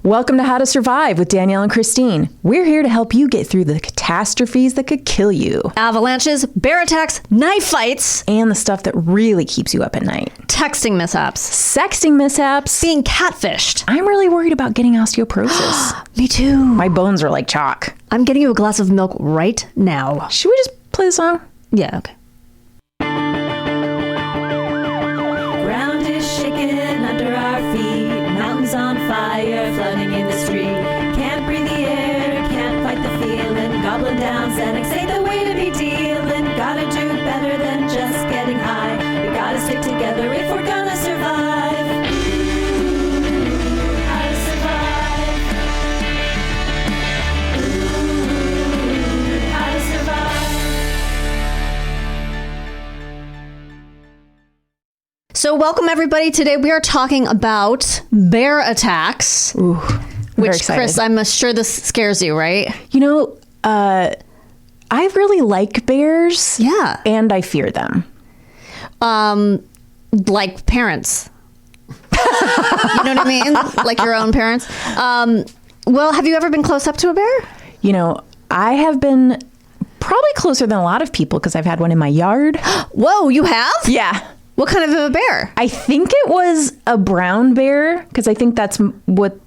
Welcome to How to Survive with Danielle and Kristine. We're here to help you get through the catastrophes that could kill you. Avalanches, bear attacks, knife fights. And the stuff that really keeps you up at night. Texting mishaps. Sexting mishaps. Being catfished. I'm really worried about getting osteoporosis. Me too. My bones are like chalk. I'm getting you a glass of milk right now. Should we just play the song? Yeah, okay. Ground is shaking under our feet. Mountains on fire, flooding in the street. Can't breathe the air, can't fight the feeling. Gobbling down Xanax ain't the way to be dealing. Gotta do better than just getting high. We gotta stick together if we're gonna survive. How to survive. How to survive. So welcome everybody. Today we are talking about bear attacks. Ooh, very Which, excited. Chris, I'm sure this scares you, right? You know, I really like bears. Yeah. And I fear them. Like parents. You know what I mean? Like your own parents. Well, have you ever been close up to a bear? You know, I have been probably closer than a lot of people because I've had one in my yard. Whoa, you have? Yeah. What kind of a bear? I think it was a brown bear because I think that's what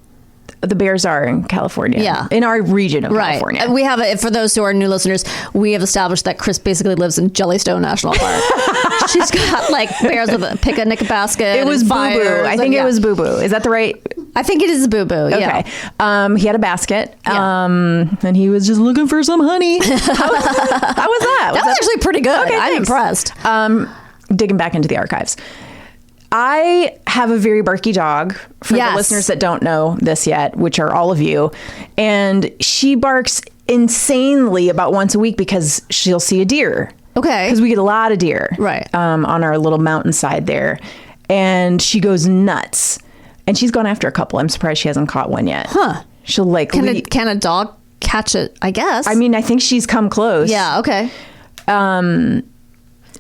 the bears are in California. Yeah. In our region of Right. California. We have, for those who are new listeners, we have established that Chris basically lives in Jellystone National Park. She's got like bears with a picnic basket. It was and Boo Boo. fires I and- think yeah. it was Boo Boo. Is that the right? I think it is Boo Boo. Yeah. Okay. He had a basket. Yeah. And he was just looking for some honey. How was that? That was actually pretty good. Okay, I'm thanks. impressed. Digging back into the archives. I have a very barky dog, for Yes. the listeners that don't know this yet, which are all of you. And she barks insanely about once a week because she'll see a deer. Okay. Because we get a lot of deer. Right. On our little mountainside there. And she goes nuts. And she's gone after a couple. I'm surprised she hasn't caught one yet. Huh. She'll like... Can a dog catch it? I guess. I mean, I think she's come close. yeah. Okay.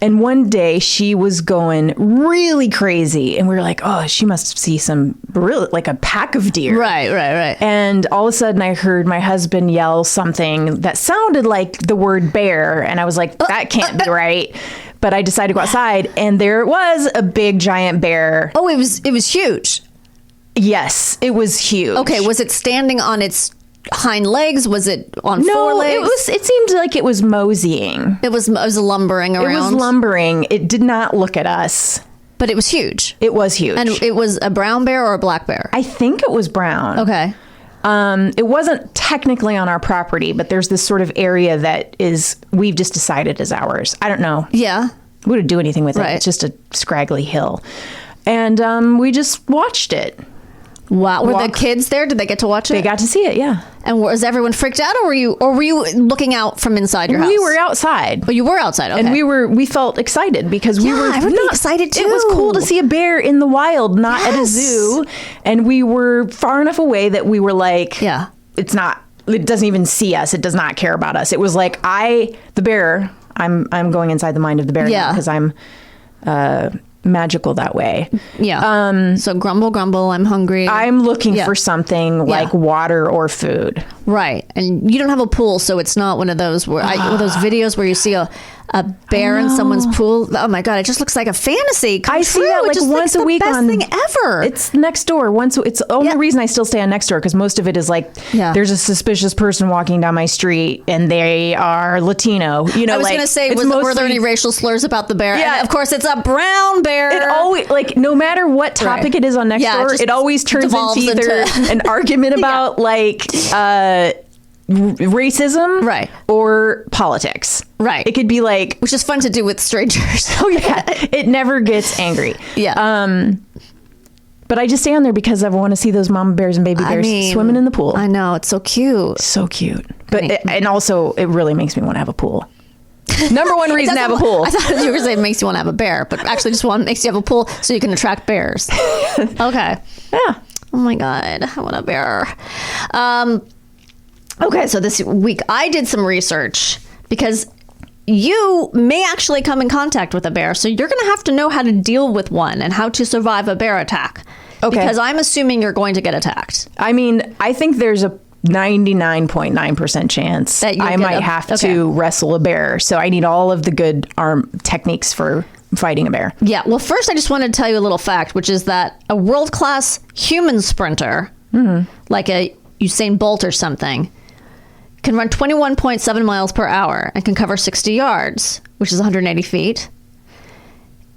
And one day she was going really crazy. And we were like, oh, she must see some really, like a pack of deer. Right. And all of a sudden I heard my husband yell something that sounded like the word bear. And I was like, that can't be right. But I decided to go outside and there it was, a big giant bear. Oh, it was huge. Yes, it was huge. Okay. Was it standing on its hind legs? Was it on four No, legs? it seemed like it was moseying. It was lumbering around. It was lumbering. It did not look at us. But it was huge. It was huge. And it was a brown bear or a black bear? I think it was brown. Okay. It wasn't technically on our property, but there's this sort of area that we've just decided is ours. I don't know. Yeah. We wouldn't do anything with it. Right. It's just a scraggly hill. And we just watched it. Wow. Were the Walk. kids there? Did they get to watch it? They got to see it, yeah. And was everyone freaked out, or were you looking out from inside your house? We were outside. Oh, you were outside. Okay. And we felt excited because we Yeah, were I would be excited It was too. cool to see a bear in the wild, not at a Yes. zoo. And we were far enough away that we were like, Yeah. it doesn't even see us. It does not care about us. It was like the bear, I'm going inside the mind of the bear Yeah. because I'm magical that way. Yeah. So grumble, grumble. I'm hungry. I'm looking Yeah. for something like water or food. Right. And you don't have a pool, so it's not one of those one of those videos where you see a bear in someone's pool. Oh my God, it just looks like a fantasy come I see true. that It like just once looks a the week best on thing ever. It's next door. It's the only Yeah. reason I still stay on next door because most of it is like Yeah. there's a suspicious person walking down my street and they are Latino. You know, I was like, going to say, it's were there mostly- any racial slurs about the bear? Yeah. And of course, it's a brown bear. It always like no matter what topic Right. it is on next Yeah, it door, just it always turns devolves into either into- an argument about like racism, Right. or politics. Right. It could be like, Which is fun to do with strangers. oh yeah, it never gets angry. Yeah. But I just stay on there because I want to see those mama bears and baby bears swimming in the pool. I know. It's so cute. So cute. But and also it really makes me want to have a pool. Number one reason to have a pool. I thought you were going to say it makes you want to have a bear, but actually just makes you have a pool so you can attract bears. Okay. Yeah. Oh my God. I want a bear. Okay. So this week I did some research because you may actually come in contact with a bear. So you're going to have to know how to deal with one and how to survive a bear attack. Okay. Because I'm assuming you're going to get attacked. I mean, I think there's a 99.9% chance That you'll I get might a- have okay. to wrestle a bear. So I need all of the good arm techniques for fighting a bear. Yeah. Well, first, I just wanted to tell you a little fact, which is that a world-class human sprinter, like a Usain Bolt or something, can run 21.7 miles per hour and can cover 60 yards, which is 180 feet.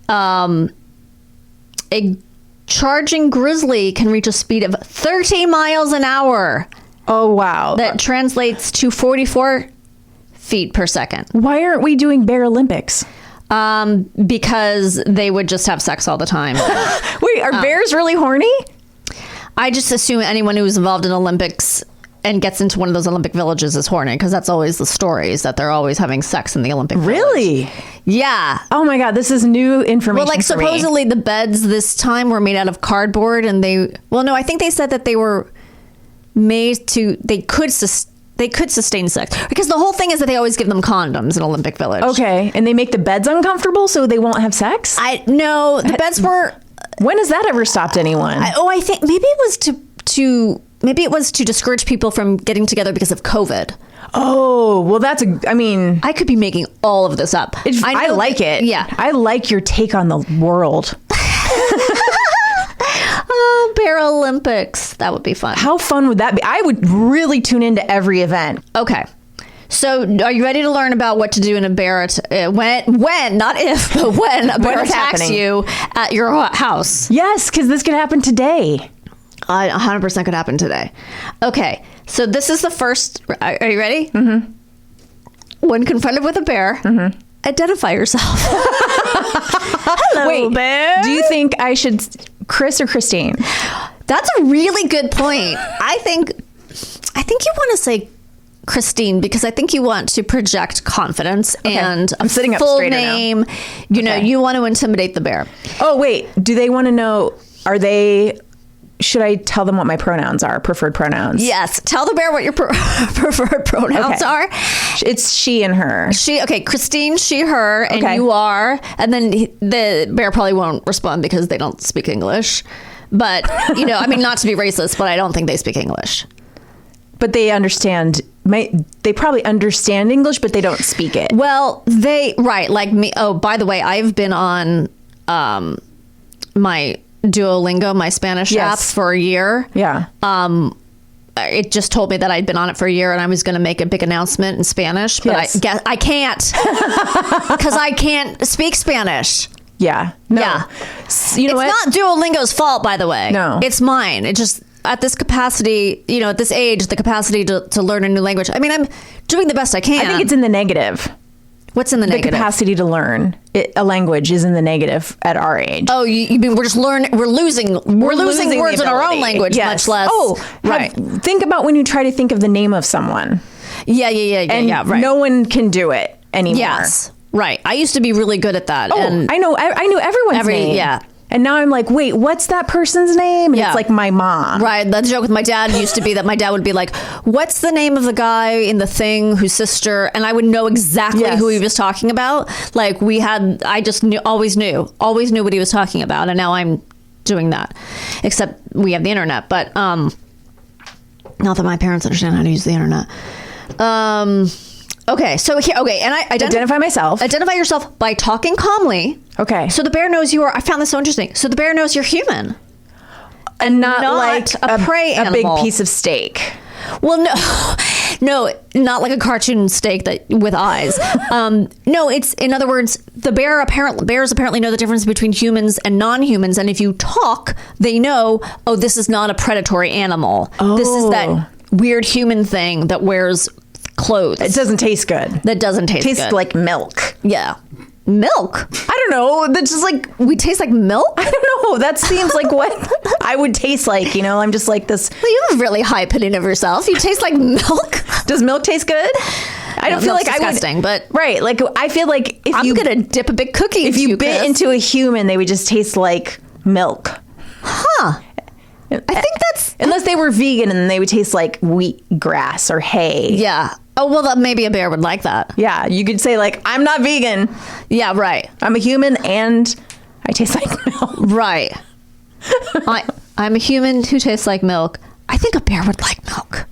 A charging grizzly can reach a speed of 30 miles an hour. Oh, wow. That translates to 44 feet per second. Why aren't we doing Bear Olympics? Because they would just have sex all the time. Wait, are bears really horny? I just assume anyone who's involved in Olympics and gets into one of those Olympic villages is horny, because that's always the story, is that they're always having sex in the Olympic village. Really? Yeah. Oh my God, this is new information. Well, like for me. supposedly the beds this time were made out of cardboard, and I think they said that they were made to, they could sustain sex, because the whole thing is that they always give them condoms in Olympic Village. Okay, and they make the beds uncomfortable so they won't have sex? No, the beds were. When has that ever stopped anyone? I think maybe it was to discourage people from getting together because of COVID. Oh, well, I could be making all of this up. I like it. Yeah. I like your take on the world. Oh, Bear Olympics. That would be fun. How fun would that be? I would really tune into every event. Okay. So, are you ready to learn about what to do in a bear when, not if, but when a bear it's attacks happening. you at your house? Yes, because this could happen today. 100% could happen today. Okay. So, this is the first. Are you ready? Mm-hmm. When confronted with a bear, identify yourself. Hello, Wait, bear. do you think I should Chris or Kristine? That's a really good point. I think you want to say Kristine, because I think you want to project confidence and a I'm sitting up full straighter now. name. You want to intimidate the bear. Oh, wait. Do they want to know, should I tell them what my pronouns are, preferred pronouns? Yes. Tell the bear what your preferred pronouns Okay. are. It's she and her. Kristine, she, her, and Okay. you are. And then the bear probably won't respond because they don't speak English. But, not to be racist, but I don't think they speak English. But they understand, they probably understand English, but they don't speak it. Well, like me. Oh, by the way, I've been on my Duolingo, my Spanish app, for a year. Yeah. It just told me that I'd been on it for a year, and I was going to make a big announcement in Spanish, but Yes. I can't because I can't speak Spanish. Yeah. No. Yeah. You know It's not Duolingo's fault, by the way. No. It's mine. It just, at this capacity, at this age, the capacity to learn a new language. I mean, I'm doing the best I can. I think it's in the negative. What's in the The negative? capacity to learn a language is in the negative at our age. Oh, you mean we're just we're losing the words in our own ability. language, Yes. much less. Right. Think about when you try to think of the name of someone. Yeah, right. No one can do it anymore. Yes. Right. I used to be really good at that. Oh, and I know. I knew everyone's name. Yeah. And now I'm like, wait, what's that person's name? And Yeah. it's like my mom. Right. The joke with my dad used to be that my dad would be like, what's the name of the guy in The Thing whose sister? And I would know exactly Yes. who he was talking about. Like I just always knew what he was talking about. And now I'm doing that, except we have the internet. But not that my parents understand how to use the internet. Okay. So here, and I Identify myself. Identify yourself by talking calmly. Okay. So the bear knows you are. I found this so interesting. So the bear knows you're human. And not like a prey a big animal. piece of steak. Well, no, not like a cartoon steak with eyes. No, it's, in other words, bears apparently know the difference between humans and non-humans, and if you talk, they know, oh, this is not a predatory animal. Oh. This is that weird human thing that wears clothes. It doesn't taste good. That doesn't taste Tastes good. like milk. Yeah. Milk? I don't know. That's just like, We taste like milk? I don't know. That seems like what I would taste like. I'm just like this. Well, you have a really high opinion of yourself. You taste like milk. Does milk taste good? I don't feel like disgusting, but right. Like I feel like if I'm you gonna dip a big cookie. if into you bit Chris. into a human, they would just taste like milk. Huh. I think that's Unless they were vegan and they would taste like wheat grass or hay. yeah. Oh well, maybe a bear would like that. Yeah, you could say like, I'm not vegan. Yeah, right, I'm a human and I taste like milk. right. I'm a human who tastes like milk. I think a bear would like milk.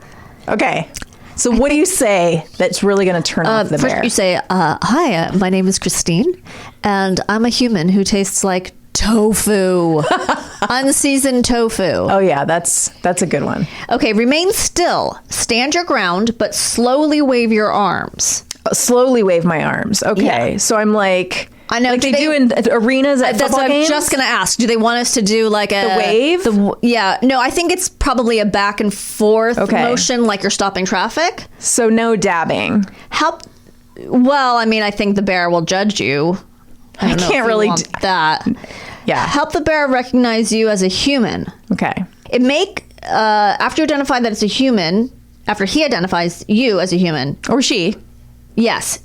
Okay. So what do you say that's really going to turn off the First bear? you say, hi, my name is Kristine, and I'm a human who tastes like tofu. Unseasoned tofu. Oh, yeah, that's a good one. Okay, remain still. Stand your ground, but slowly wave your arms. Slowly wave my arms. Okay. Yeah. So I'm like... I know. Like they do in arenas at That's football what games? I'm just going to ask. Do they want us to do like a... The wave? Yeah. No, I think it's probably a back and forth Okay. motion like you're stopping traffic. So no dabbing. Well, I mean, I think the bear will judge you. I don't know can't if you really want that. Yeah. Help the bear recognize you as a human. Okay. After you identify that it's a human, after he identifies you as a human, Or she. yes.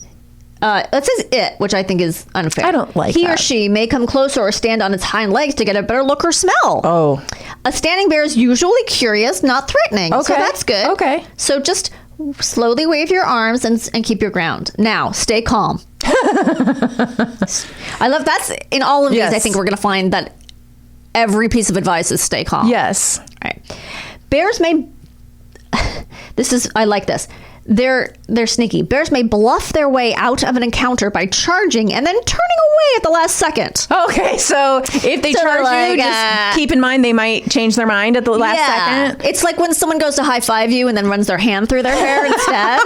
It says it, which I think is unfair. I don't like He or that. she may come closer or stand on its hind legs to get a better look or smell. Oh. A standing bear is usually curious, not threatening. So Okay. that's good. Okay. So just slowly wave your arms and keep your ground. Now, stay calm. I love that's in all of Yes. these. I think we're going to find that every piece of advice is stay calm. Yes. All right. Bears may. I like this. They're sneaky. Bears may bluff their way out of an encounter by charging and then turning away at the last second. Okay, so if they So charge like, you, just keep in mind they might change their mind at the last second. It's like when someone goes to high five you and then runs their hand through their hair instead.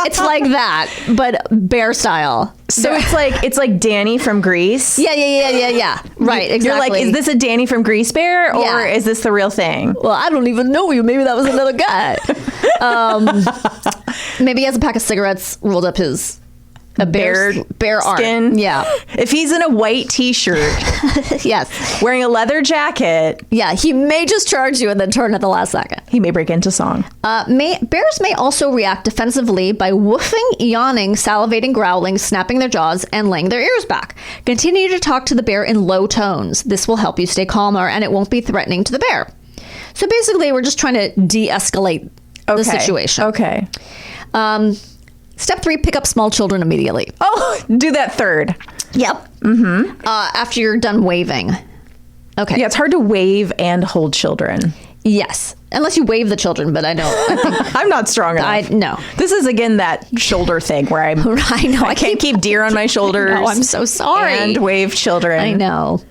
It's like that, but bear style. So it's like Danny from Grease. Yeah. Right, exactly. You're like, is this a Danny from Grease bear, or Yeah. is this the real thing? Well, I don't even know you. Maybe that was another guy. Maybe he has a pack of cigarettes rolled up his bear arm. Skin. Yeah. If he's in a white T-shirt, Yes. wearing a leather jacket, Yeah. He may just charge you and then turn at the last second. he may break into song. Bears may also react defensively by woofing, yawning, salivating, growling, snapping their jaws, and laying their ears back. Continue to talk to the bear in low tones. This will help you stay calmer and it won't be threatening to the bear. So basically, we're just trying to de-escalate the situation. Okay. Step 3, pick up small children immediately. Oh, do that third. Yep. Mm-hmm. After you're done waving. Okay. Yeah, it's hard to wave and hold children. Yes. Unless you wave the children, but I think I'm not strong enough. no. This is again that shoulder thing where I know I can't keep deer on my shoulders. No, I'm so sorry. And wave children. I know.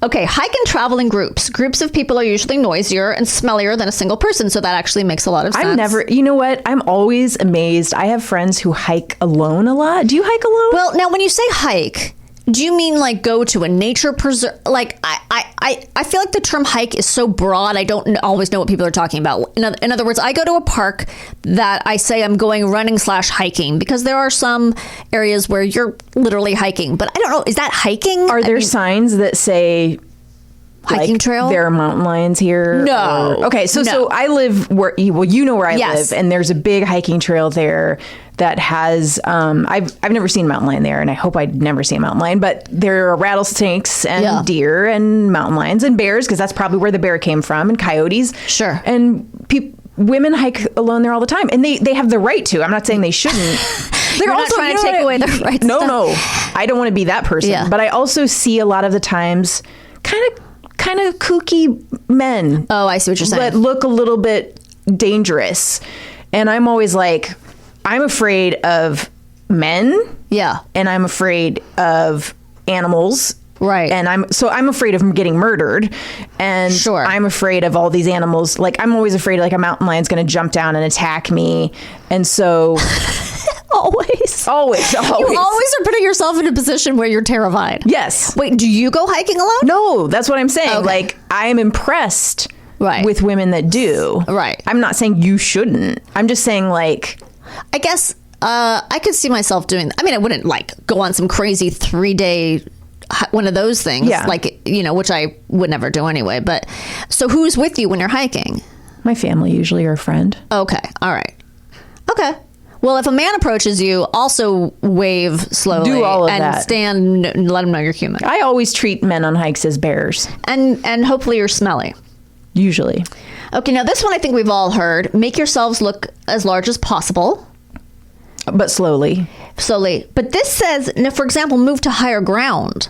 Okay, hike and travel in groups. Groups of people are usually noisier and smellier than a single person, so that actually makes a lot of sense. You know what? I'm always amazed. I have friends who hike alone a lot. Do you hike alone? Well, now when you say hike, do you mean like go to a nature preserve? Like I feel like the term hike is so broad. I don't always know what people are talking about. In other words, I go to a park that I say I'm going running/hiking because there are some areas where you're literally hiking. But I don't know. Is that hiking? Are there signs that say hiking trail? There are mountain lions here? No. Okay, so I live where you know where I Yes. live, and there's a big hiking trail there that has I've never seen a mountain lion there, and I hope I'd never see a mountain lion, but there are rattlesnakes and deer and mountain lions and bears, because that's probably where the bear came from, and coyotes. Sure. And women hike alone there all the time, and they have the right to. I'm not saying they shouldn't. You're not trying to take away their rights. No, I don't want to be that person. Yeah. But I also see a lot of the times kind of kooky men. Oh, I see what you're saying. That look a little bit dangerous. And I'm always like, I'm afraid of men. Yeah. And I'm afraid of animals. Right. And I'm afraid of getting murdered. And Sure. I'm afraid of all these animals. Like, I'm always afraid like a mountain lion's going to jump down and attack me. And so Always. always. You always are putting yourself in a position where you're terrified. Yes. Wait, do you go hiking alone? No, that's what I'm saying. Okay. Like, I'm impressed Right. with women that do. Right. I'm not saying you shouldn't. I'm just saying, like, I guess I could see myself doing. I mean, I wouldn't like go on some crazy 3-day one of those things. Yeah. Like, which I would never do anyway. But so who's with you when you're hiking? my family usually or a friend. Okay. All right. Okay. Well, if a man approaches you, also wave slowly. Do all of and that. stand and let him know you're human. I always treat men on hikes as bears, And hopefully you're smelly. usually. Okay, now this one I think we've all heard. Make yourselves look as large as possible. But slowly. Slowly. But this says, for example, move to higher ground.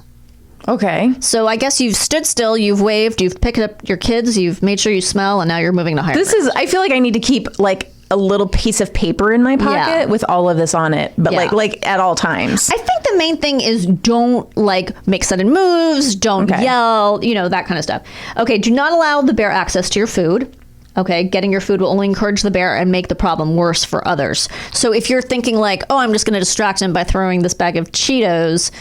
Okay. So I guess you've stood still, you've waved, you've picked up your kids, you've made sure you smell, and now you're moving to higher This ground. is, I feel like I need to keep like a little piece of paper in my pocket with all of this on it, but Yeah. like at all times. I think the main thing is don't like make sudden moves, don't yell, you know, that kind of stuff. Okay, do not allow the bear access to your food. Okay, getting your food will only encourage the bear and make the problem worse for others. So if you're thinking like, oh, I'm just going to distract him by throwing this bag of Cheetos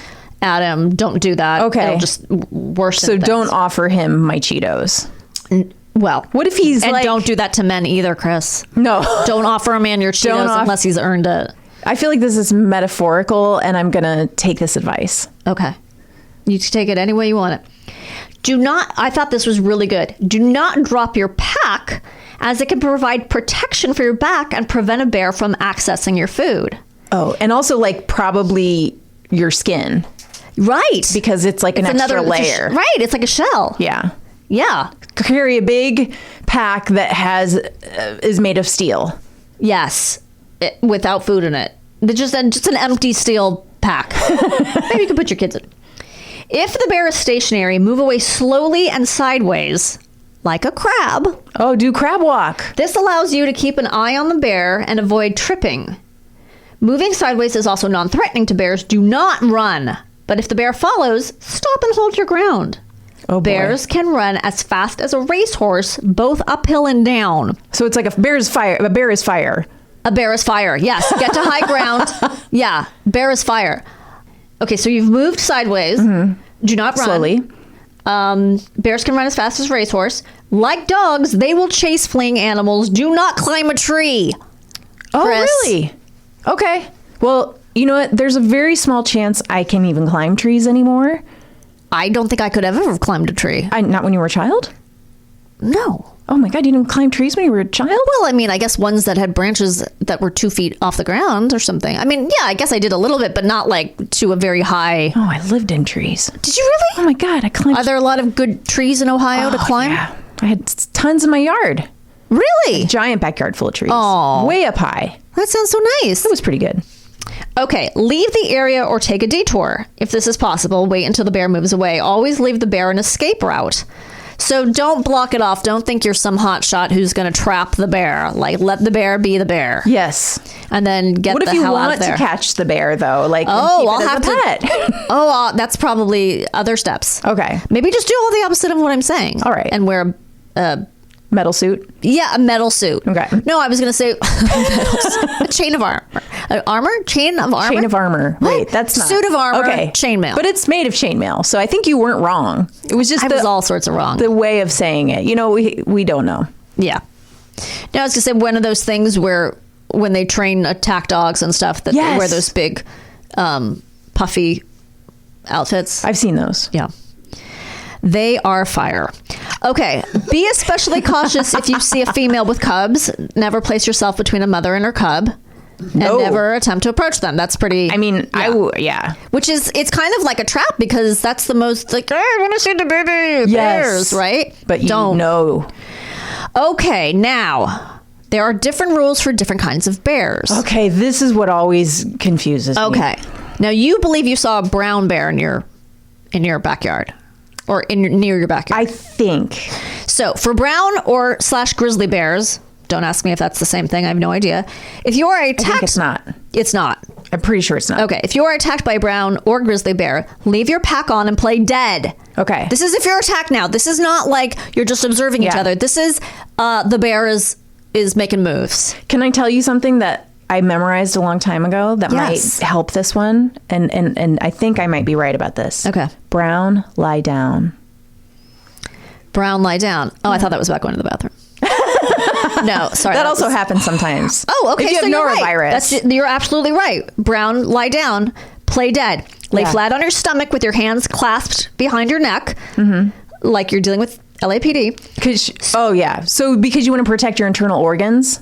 at him, don't do that. Okay. It'll just worsen So things. don't offer him my Cheetos. Well, What if he's and like, don't do that to men either, Chris. no. Don't offer a man your Cheetos unless he's earned it. I feel like this is metaphorical and I'm going to take this advice. Okay. You can take it any way you want it. Do not, I thought this was really good. Do not drop your pack, as it can provide protection for your back and prevent a bear from accessing your food. Oh, and also like probably your skin Right. because it's like an extra layer. Right. It's like a shell. Yeah. Yeah. Carry a big pack that has is made of steel. Yes. Without food in it. Just an empty steel pack. Maybe you can put your kids in. If the bear is stationary, move away slowly and sideways, like a crab. Oh, do crab walk. This allows you to keep an eye on the bear and avoid tripping. Moving sideways is also non-threatening to bears. Do not run. But if the bear follows, stop and hold your ground. Oh, boy. Bears can run as fast as a racehorse, both uphill and down. So it's like a bear is fire. A bear is fire. A bear is fire. Yes. Get to high ground. Yeah. Bear is fire. Okay, so you've moved sideways. Do not run. Slowly. Bears can run as fast as a racehorse. Like dogs, they will chase fleeing animals. Do not climb a tree. Oh, Chris. really? Okay. Well, you know what? There's a very small chance I can even climb trees anymore. I don't think I could have ever climbed a tree. Not when you were a child? No. Oh my God, you didn't climb trees when you were a child? Well, I mean, I guess ones that had branches that were 2 feet off the ground or something. I mean, yeah, I guess I did a little bit, but not like to a very high. Oh, I lived in trees. Did you really? Oh my God, I climbed. Are there a lot of good trees in Ohio to climb? Yeah. I had tons in my yard. Really? Giant backyard full of trees. Aw. Way up high. That sounds so nice. It was pretty good. Okay, leave the area or take a detour. If this is possible, wait until the bear moves away. Always leave the bear an escape route. So don't block it off. Don't think you're some hotshot who's going to trap the bear. Like, let the bear be the bear. Yes. And then get What the if you hell out of want there. to catch the bear, though? Like, Oh, and keep I'll it as have a to. pet? That's probably other steps. Okay. Maybe just do all the opposite of what I'm saying. All right. And wear Metal suit. a metal suit. Okay. No, I was going to say a chain of armor. Armor? Chain of armor? Chain of armor. Wait, that's not. Suit of armor, Okay. chainmail. But it's made of chainmail. So I think you weren't wrong. It was just I was all sorts of wrong. the way of saying it. You know, we don't know. Yeah. Now I was going to say one of those things where when they train attack dogs and stuff that they Yes. wear those big puffy outfits. I've seen those. Yeah. They are fire. Okay. Be especially cautious if you see a female with cubs. Never place yourself between a mother and her cub. No. And never attempt to approach them. That's pretty... I mean, yeah. Which is, it's kind of like a trap because that's the most like, I want to see the baby bears, right? But you Don't. know. Okay, now, there are different rules for different kinds of bears. Okay, this is what always confuses me. Okay. Now, you believe you saw a brown bear in your backyard. Or near your backyard. I think. So, for brown or / grizzly bears, don't ask me if that's the same thing. I have no idea. If you are attacked... I think it's not. It's not. I'm pretty sure it's not. Okay, if you are attacked by a brown or grizzly bear, leave your pack on and play dead. Okay. This is if you're attacked now. This is not like you're just observing each Yeah. other. This is the bear is making moves. Can I tell you something that I memorized a long time ago that Yes. might help this one? And I think I might be right about this. Okay. Brown, lie down. Brown, lie down. Oh, I thought that was about going to the bathroom. No, sorry. That also was- happens sometimes. Oh, okay. If you so have you're norovirus. right. You're absolutely right. Brown, lie down, play dead. Lay Yeah. flat on your stomach with your hands clasped behind your neck, like you're dealing with LAPD. Oh, yeah. So because you want to protect your internal organs?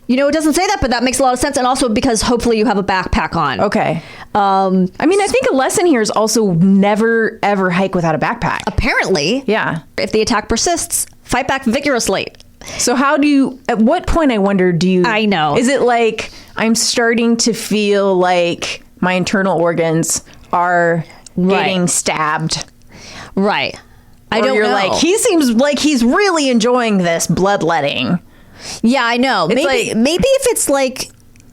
You know, it doesn't say that, but that makes a lot of sense. And also because hopefully you have a backpack on. Okay. I mean, I think a lesson here is also never, ever hike without a backpack. Apparently, Yeah. if the attack persists, fight back vigorously. So how do you, at what point, I wonder, do you... I know. Is it like I'm starting to feel like my internal organs are getting stabbed. Right. I Or don't you're know. like, he seems like he's really enjoying this bloodletting. Yeah, I know. Maybe like- if it's like,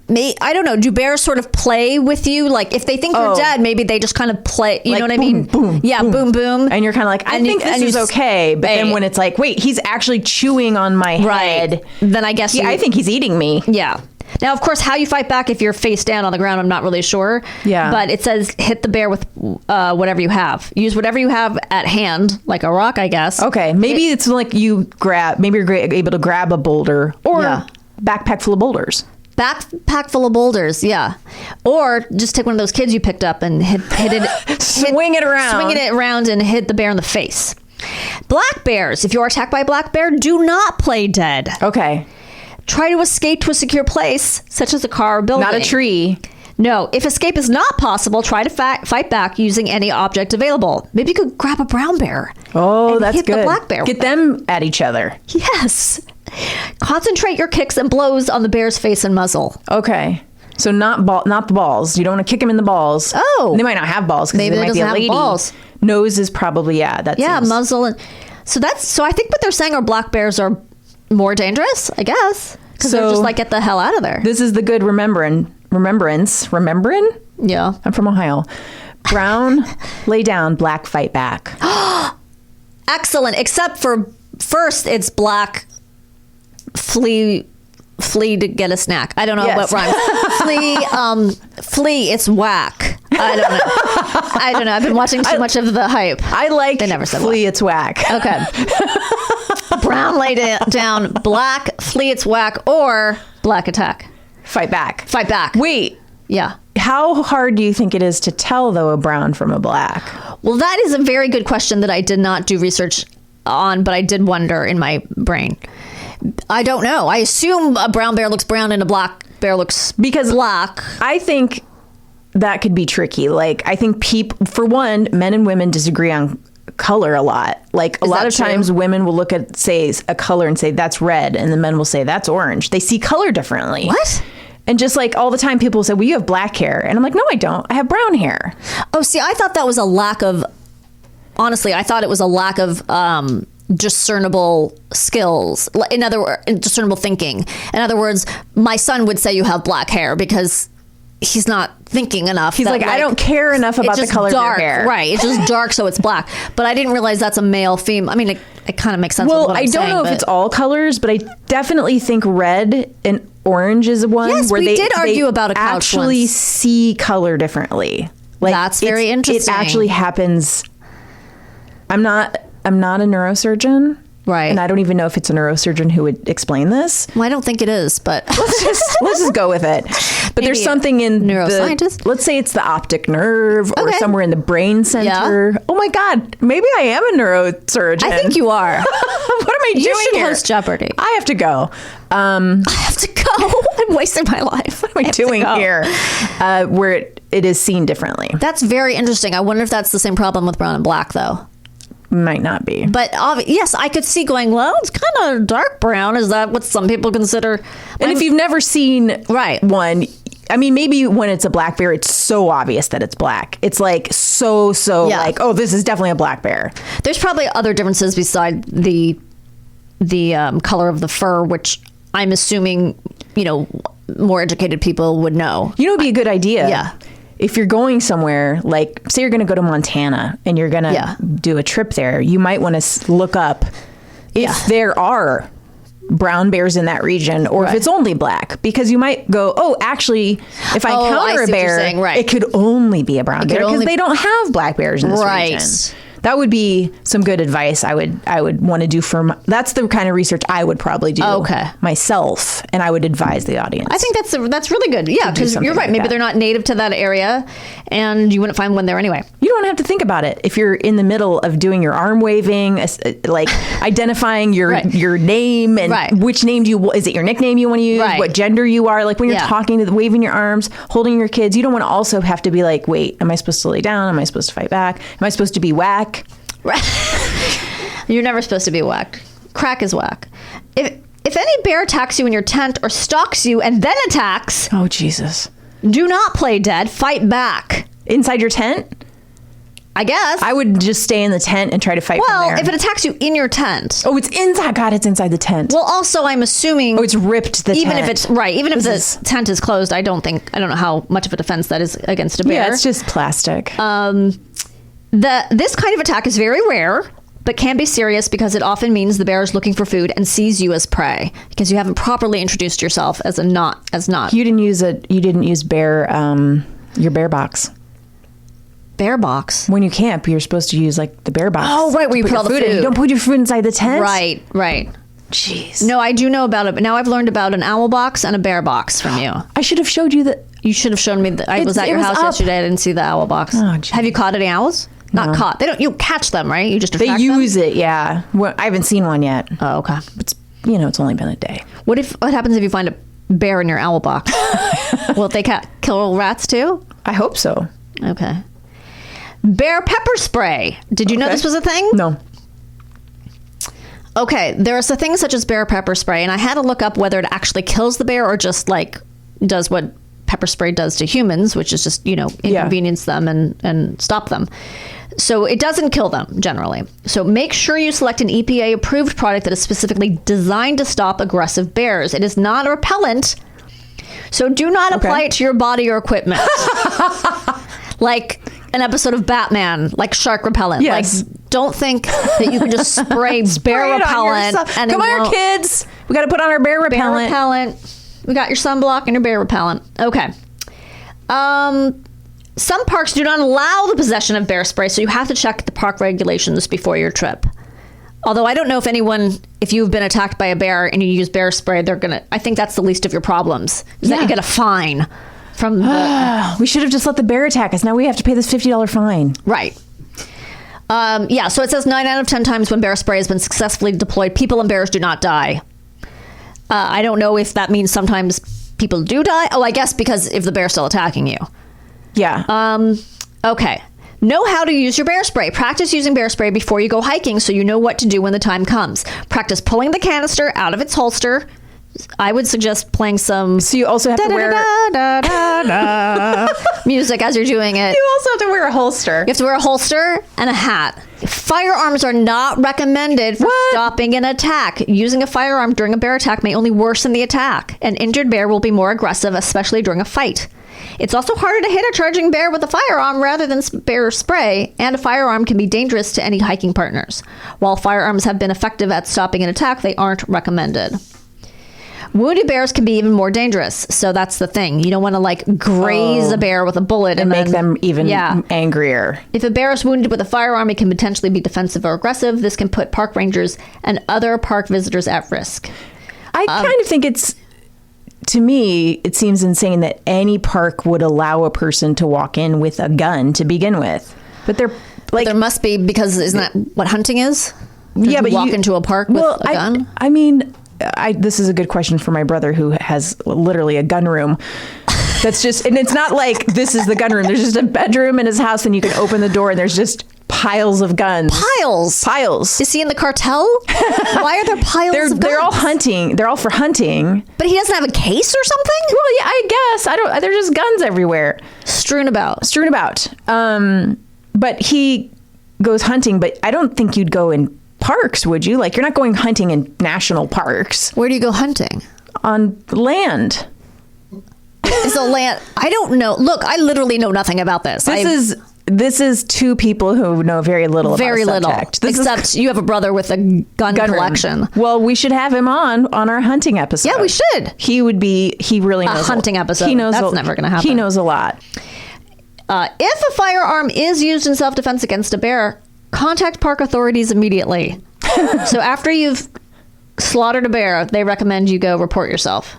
I don't know. Do bears sort of play with you? Like if they think you're Oh. dead, maybe they just kind of play. You Like, know what I boom, mean? boom, yeah, boom, boom. And you're kind of like, I And you- think this and you is s- okay. But then Right. when it's like, wait, he's actually chewing on my head. Then I guess Yeah, I think he's eating me. Yeah. Now, of course, how you fight back if you're face down on the ground, I'm not really sure. Yeah. But it says hit the bear with whatever you have. Use whatever you have at hand, like a rock, I guess. Okay, maybe it's like maybe you're able to grab a boulder or Yeah. backpack full of boulders. Backpack full of boulders, yeah. Or just take one of those kids you picked up and hit it. Swing it around. Swinging it around and hit the bear in the face. Black bears. If you are attacked by a black bear, do not play dead. Okay, Try to escape to a secure place, such as a car or building. not a tree. No, if escape is not possible, try to fight back using any object available. Maybe you could grab a brown bear. Oh, and that's hit good. the black bear. Get them at each other. Yes. Concentrate your kicks and blows on the bear's face and muzzle. Okay. So not the balls. You don't want to kick them in the balls. Oh. They might not have balls because Maybe they it might be a doesn't have lady. balls. Nose is probably that. Yeah, seems- muzzle and so I think what they're saying are black bears are more dangerous, I guess, because they're So- just like get the hell out of there. This is the good remembering. Yeah. I'm from Ohio. Brown lay down, black fight back. Excellent. Except for first, it's black flee to get a snack. I don't know Yes. what rhymes. Flee. It's whack. I don't know. I've been watching too much of the hype. I like They never said flea. It's whack. Okay. Brown lay down, black flee. It's whack, or black attack. Fight back. Fight back. Wait. Yeah. How hard do you think it is to tell though a brown from a black? Well, that is a very good question that I did not do research on, but I did wonder in my brain. I don't know. I assume a brown bear looks brown and a black bear looks black. I think that could be tricky. Like, I think for one, men and women disagree on color a lot. Like, a lot that of true? times women will look at, say, a color and say, that's red. And the men will say, that's orange. They see color differently. What? And just like all the time people say, well, you have black hair. And I'm like, no, I don't. I have brown hair. Oh, see, I thought that was a lack of, honestly, I thought it was a lack of discernible skills. In other words, discernible thinking. In other words, my son would say you have black hair because he's not thinking enough. He's like, I don't care enough about it's the just color dark, of your hair. Right. It's just dark, so it's black. But I didn't realize that's a male female. I mean, it kind of makes sense. Well, with what I I'm don't saying, know if but- it's all colors, but I definitely think red and orange is one Yes, where we they did argue about a couch actually once. see color differently. Like, That's very interesting. It actually happens. I'm not a neurosurgeon. Right. And I don't even know if it's a neurosurgeon who would explain this. Well, I don't think it is, but Let's just go with it. But there's Maybe something in neuroscientist? let's say it's the optic nerve or Okay. somewhere in the brain center. Oh my God, maybe I am a neurosurgeon. I think you are. What am I doing You should here? host Jeopardy. I have to go. I have to go. I'm wasting my life. What am I doing here? Where it is seen differently. That's very interesting. I wonder if that's the same problem with brown and black, though. Might not be. But yes, I could see going, well, it's kind of dark brown. Is that what some people consider? And if you've never seen Right. one, I mean, maybe when it's a black bear, it's so obvious that it's black. It's like so Yeah. like, oh, this is definitely a black bear. There's probably other differences beside the color of the fur, which I'm assuming, more educated people would know. You know, it'd be a good idea. Yeah. If you're going somewhere, like say you're going to go to Montana and you're going to do a trip there, you might want to look up if there are brown bears in that region or if it's only black, because you might go, oh, actually, if I encounter I see a what you're bear, saying, right. it could only be a brown bear because only- they don't have black bears in this region. That would be some good advice I would want to do that's the kind of research I would probably do myself, and I would advise the audience. I think that's really good. Yeah, because you're right. like Maybe that. they're not native to that area, and you wouldn't find one there anyway. You don't have to think about it. If you're in the middle of doing your arm waving, like identifying your name and which name is it your nickname you want to use, what gender you are, like when you're talking to waving your arms, holding your kids, you don't want to also have to be like, wait, am I supposed to lay down? Am I supposed to fight back? Am I supposed to be whack? You're never supposed to be whack. Crack is whack. If any bear attacks you in your tent or stalks you and then attacks, oh Jesus, do not play dead. Fight back inside your tent. I guess. I would just stay in the tent and try to fight from Well, there. if it attacks you in your tent. Oh, it's inside. God, it's inside the tent. Well, also, I'm assuming. Oh, it's ripped the even tent. if it's right, even if the tent is closed, I don't know how much of a defense that is against a bear. Yeah, it's just plastic. This kind of attack is very rare, but can be serious because it often means the bear is looking for food and sees you as prey because you haven't properly introduced yourself as not. You didn't use bear your bear box. Bear box. When you camp, you're supposed to use like the bear box. Oh, right, where you put all the food in. You don't put your food inside the tent. Right. Jeez. No, I do know about it, but now I've learned about an owl box and a bear box from you. I should have showed you that. You should have shown me that. I was at your house yesterday. I didn't see the owl box. Oh, geez. Have you caught any owls? Not caught. They don't. You catch them, right? You just attract They use them? it. Yeah. Well, I haven't seen one yet. Oh, okay. It's only been a day. What happens if you find a bear in your owl box? Will they kill rats too? I hope so. Okay. Bear pepper spray. Did you know this was a thing? No. Okay, there are some things such as bear pepper spray, and I had to look up whether it actually kills the bear or just like does what pepper spray does to humans, which is just, inconvenience them and stop them. So it doesn't kill them generally. So make sure you select an EPA approved product that is specifically designed to stop aggressive bears. It is not a repellent, so do not apply it to your body or equipment. Like an episode of Batman, like shark repellent. Yes. Like, don't think that you can just spray bear repellent. And come on, kids. We got to put on our bear repellent. Bear repellent. We got your sunblock and your bear repellent. Okay. Some parks do not allow the possession of bear spray, so you have to check the park regulations before your trip. Although I don't know if you've been attacked by a bear and you use bear spray, I think that's the least of your problems. Is that you get a fine from we should have just let the bear attack us. Now we have to pay this $50 fine. Right. So it says 9 out of 10 times when bear spray has been successfully deployed, people and bears do not die. I don't know if that means sometimes people do die. Oh, I guess because if the bear's still attacking you. Yeah. Okay. Know how to use your bear spray. Practice using bear spray before you go hiking so you know what to do when the time comes. Practice pulling the canister out of its holster. I would suggest playing some... So you also have to wear... music as you're doing it. You also have to wear a holster. You have to wear a holster and a hat. Firearms are not recommended for stopping an attack. Using a firearm during a bear attack may only worsen the attack. An injured bear will be more aggressive, especially during a fight. It's also harder to hit a charging bear with a firearm rather than bear spray, and a firearm can be dangerous to any hiking partners. While firearms have been effective at stopping an attack, they aren't recommended. Wounded bears can be even more dangerous. So that's the thing. You don't want to graze a bear with a bullet and make them even angrier. If a bear is wounded with a firearm, it can potentially be defensive or aggressive. This can put park rangers and other park visitors at risk. I kind of think to me, it seems insane that any park would allow a person to walk in with a gun to begin with. But there must be, because isn't that what hunting is? Yeah, but walk into a park with a gun? I mean... this is a good question for my brother who has literally a gun room. That's just, and it's not like this is the gun room. There's just a bedroom in his house and you can open the door and there's just piles of guns. Piles. Is he in the cartel? Why are there piles of guns? They're all hunting. They're all for hunting. But he doesn't have a case or something? Well, yeah, I guess. There's just guns everywhere. Strewn about. But he goes hunting, but I don't think you'd go in parks, would you? You're not going hunting in national parks. Where do you go hunting? On land. Is a land... I don't know. Look, I literally know nothing about this. This is two people who know very little about the subject. Except you have a brother with a gun collection. Room. Well, we should have him on our hunting episode. Yeah, we should. He really knows. A hunting episode. He knows That's never going to happen. He knows a lot. If a firearm is used in self-defense against a bear, contact park authorities immediately. So after you've slaughtered a bear, they recommend you go report yourself.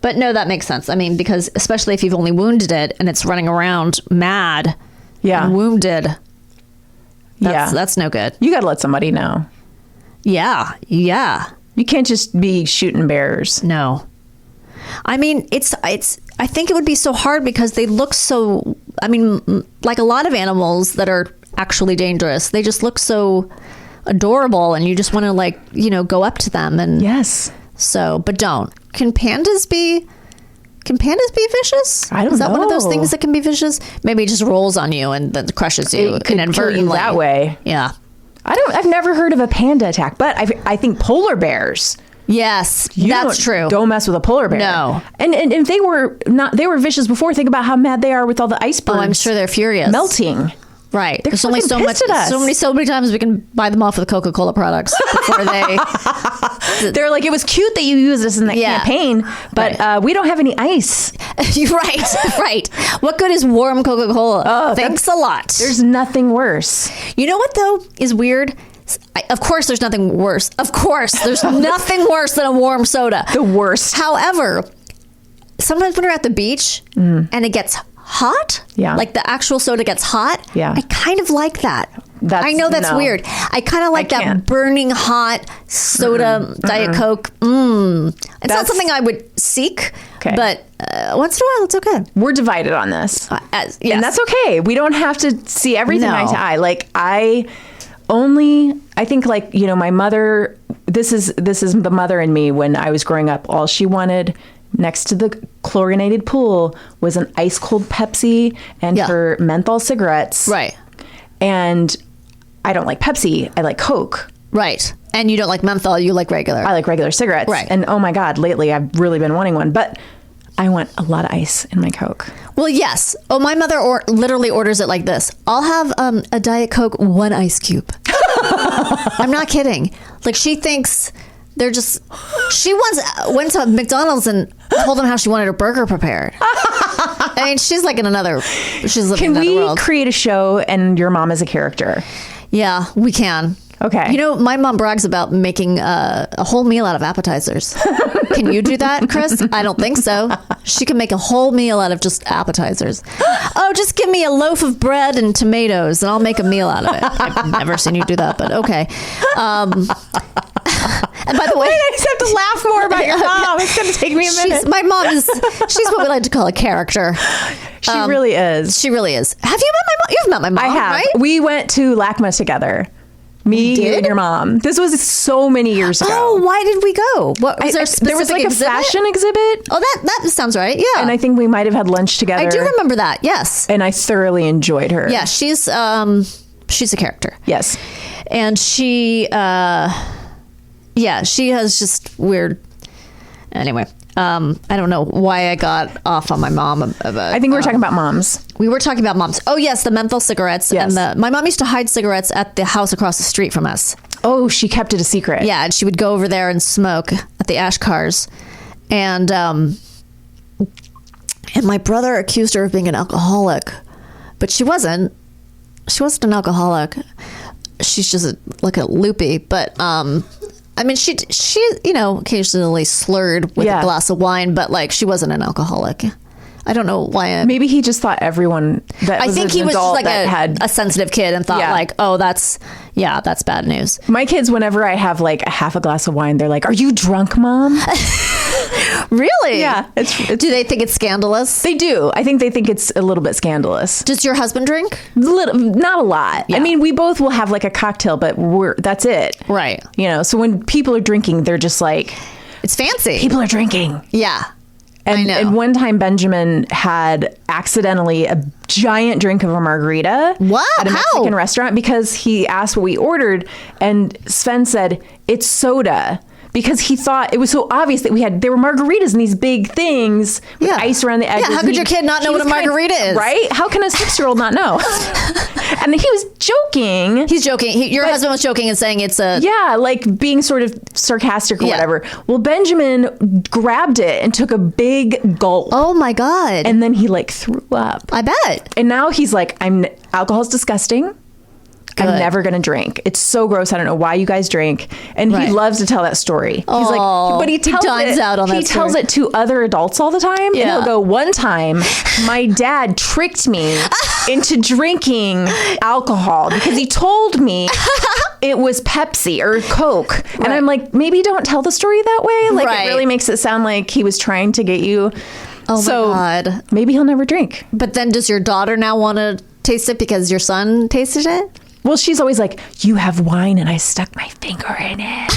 But no, that makes sense. I mean, because especially if you've only wounded it and it's running around mad, and wounded, that's no good. You got to let somebody know. Yeah. You can't just be shooting bears. No. I mean, I think it would be so hard because they look so, I mean, like a lot of animals that are actually dangerous, they just look so adorable and you just want to go up to them and yes. So, but don't. Can pandas Can pandas be vicious? I don't Is that one of those know. things that can be vicious? Maybe it just rolls on you and then crushes you It could kill inadvertently. you that way. Yeah. I've never heard of a panda attack, but I think polar bears. Yes, You that's true. Don't mess with a polar bear. No. And if they were vicious before, think about how mad they are with all the icebergs. Oh, I'm sure they're furious. melting. Right. They're There's only fucking pissed at us. so many times we can buy them off with Coca-Cola products before they. They're like, it was cute that you used us in that Yeah. campaign, but we don't have any ice. You're right. What good is warm Coca-Cola? Oh, Thanks a lot. There's nothing worse. You know what though is weird? Of course, there's nothing worse. Of course, there's nothing worse than a warm soda. The worst. However, sometimes when we're at the beach and it gets hot, Yeah. like the actual soda gets hot, Yeah. I kind of like that. I know that's no. weird. I kind of like that can't. burning hot soda, Diet Coke. It's not That's- something I would seek, Okay. but once in a while, it's okay. We're divided on this. Yes. And that's okay. We don't have to see everything No. eye to eye. Like I think like, my mother, this is the mother in me when I was growing up. All she wanted next to the chlorinated pool was an ice cold Pepsi and Yeah. her menthol cigarettes. Right. And I don't like Pepsi. I like Coke. Right. And you don't like menthol, you like regular. I like regular cigarettes. Right. And oh my God, lately I've really been wanting one, but I want a lot of ice in my Coke. Well, yes. Oh, my mother literally orders it like this. I'll have a Diet Coke, 1 ice cube. I'm not kidding. Like she thinks they're just. She once went to McDonald's and told them how she wanted her burger prepared. I mean, she's like in another. She's living Can in another we world. create a show and your mom is a character? Yeah, we can. Okay. You know, my mom brags about making a whole meal out of appetizers. Can you do that, Chris? I don't think so. She can make a whole meal out of just appetizers. Oh, just give me a loaf of bread and tomatoes, and I'll make a meal out of it. I've never seen you do that, but okay. And by the way, I just have to laugh more about your mom. It's going to take me a minute. my mom is. She's what we like to call a character. She really is. She really is. Have you met my mom? You've met my mom, I have. right? We went to LACMA together. Me, you, did? and your mom. This was so many years ago. Oh, why did we go? What was there? A There was like specific a exhibit? fashion exhibit. Oh, that sounds right. Yeah, And I think we might have had lunch together. I do remember that. Yes. And I thoroughly enjoyed her. Yeah, she's a character. Yes. And she she has just weird. Anyway, I don't know why I got off on my mom. I think we were talking about moms. We were talking about moms. Oh yes, the menthol cigarettes. Yes. And my mom used to hide cigarettes at the house across the street from us. Oh, she kept it a secret. Yeah, and she would go over there and smoke at the ash cars, and my brother accused her of being an alcoholic, but she wasn't. She wasn't an alcoholic. She's just like a loopy. But I mean, she occasionally slurred with Yeah. a glass of wine, but like she wasn't an alcoholic. I don't know why. Maybe he just thought everyone that I was think an he was just adult like that had a sensitive kid and thought Yeah. like, oh, that's bad news. My kids, whenever I have like a half a glass of wine, they're like, "Are you drunk, Mom?" Really? Yeah. Do they think it's scandalous? They do. I think they think it's a little bit scandalous. Does your husband drink? Not a lot. Yeah. I mean, we both will have like a cocktail, but that's it. Right. So when people are drinking, they're just like, It's fancy. people are drinking. Yeah. And, I know. and one time Benjamin had accidentally a giant drink of a margarita Wow, at a how? Mexican restaurant because he asked what we ordered, and Sven said, "It's soda." Because he thought it was so obvious that there were margaritas in these big things with Yeah. ice around the edges. Yeah, how And could your kid not know he what a was kind of- margarita is? Right? How can a 6-year-old not know? And he was joking. He's joking. Your husband was joking and saying it's a... Yeah, like being sort of sarcastic or Yeah. whatever. Well, Benjamin grabbed it and took a big gulp. Oh my God. And then he like threw up. I bet. And now he's like, alcohol's disgusting. I'm Good. never going to drink. It's so gross. I don't know why you guys drink. And Right. he loves to tell that story. He's Aw, like, but he tells dines it, out on he that tells story. it to other adults all the time. Yeah. And he'll go, one time, my dad tricked me into drinking alcohol because he told me it was Pepsi or Coke. And Right. I'm like, maybe don't tell the story that way. Like Right. it really makes it sound like he was trying to get you. Oh So my God. maybe he'll never drink. But then does your daughter now want to taste it because your son tasted it? Well, she's always like, you have wine and I stuck my finger in it.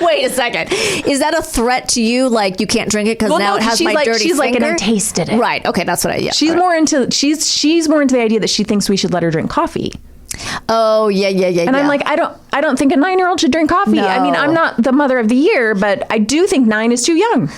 Wait a second. Is that a threat to you? Like you can't drink it because now it has she's my like, dirty she's finger? like, and I tasted it. Right. Okay. That's what I. Yeah. She's right. more into she's more into the idea that she thinks we should let her drink coffee. Oh yeah. And I'm like, I don't think a 9-year-old should drink coffee. No. I mean, I'm not the mother of the year, but I do think 9 is too young.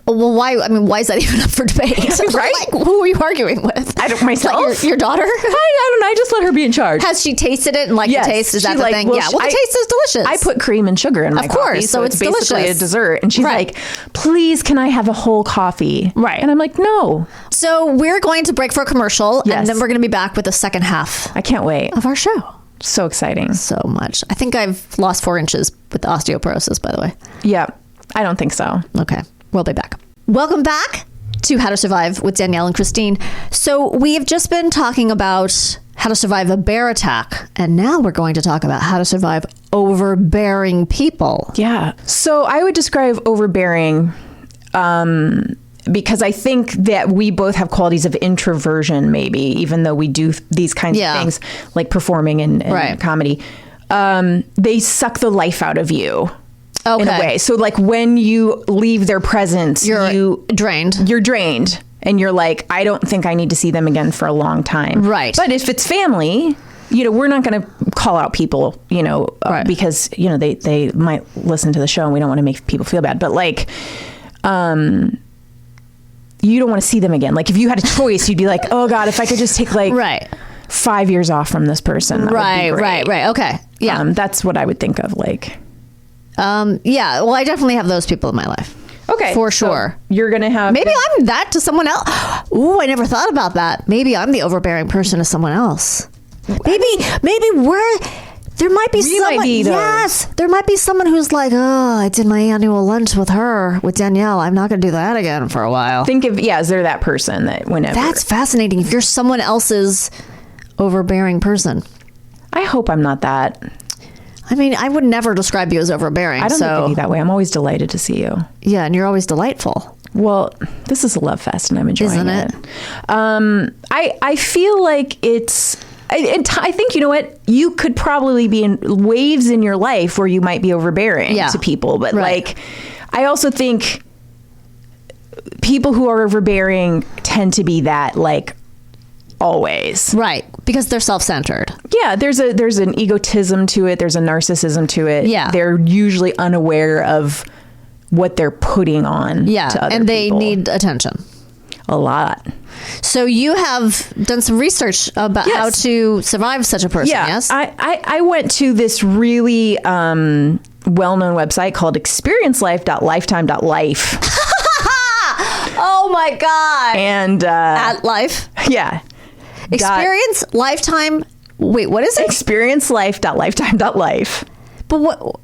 Well, why? I mean, why is that even up for debate? Right? Like, who are you arguing with? I don't myself. Like your daughter? I don't know. I just let her be in charge. Has she tasted it and liked Yes. the taste? Is that She's the like, thing? well, Yeah. Well, the I- taste is delicious. I put cream and sugar in my Of course, coffee, so it's basically delicious. a dessert. And she's Right. like, please, can I have a whole coffee? Right. And I'm like, no. So we're going to break for a commercial, Yes. and then we're going to be back with the second half I can't wait. of our show. So exciting. So much. I think I've lost 4 inches with the osteoporosis, by the way. Yeah. I don't think so. Okay. We'll be back. Welcome back to How to Survive with Danielle and Kristine. So we have just been talking about how to survive a bear attack, and now we're going to talk about how to survive overbearing people. Yeah. So I would describe overbearing because I think that we both have qualities of introversion, maybe, even though we do these kinds Yeah. of things like performing and Right. comedy. They suck the life out of you. In a Okay. way. So like when you leave their presence, You're drained. You're drained. And you're like, I don't think I need to see them again for a long time. Right. But if it's family, we're not going to call out people, Right. because, they might listen to the show and we don't want to make people feel bad. But like, you don't want to see them again. Like if you had a choice, you'd be like, oh God, if I could just take like Right. 5 years off from this person. That would be great. Right. Okay. Yeah. That's what I would think of like. Yeah. Well, I definitely have those people in my life. Okay. For so sure. you're going to have. Maybe I'm that to someone else. Ooh, I never thought about that. Maybe I'm the overbearing person to someone else. Maybe there might be We might someone. be those. Yes, there might be someone who's like, oh, I did my annual lunch with Danielle. I'm not going to do that again for a while. Is there that person that whenever. That's fascinating. If you're someone else's overbearing person. I hope I'm not that. I mean, I would never describe you as overbearing. I don't so, think of you that way. I'm always delighted to see you. Yeah, and you're always delightful. Well, this is a love fest and I'm enjoying Isn't it. it? I feel like it's. I think, you know what? You could probably be in waves in your life where you might be overbearing Yeah. to people. But Right. like, I also think people who are overbearing tend to be that like always. Right, because they're self-centered. Yeah, there's an egotism to it. There's a narcissism to it. Yeah. They're usually unaware of what they're putting on Yeah, to other and they people. need attention. A lot. So you have done some research about Yes. how to survive such a person, yes? I went to this really well-known website called experiencelife.lifetime.life. Oh my God. And At life. yeah. Experience, lifetime. Wait, what is it? Experiencelife.lifetime.life. But what?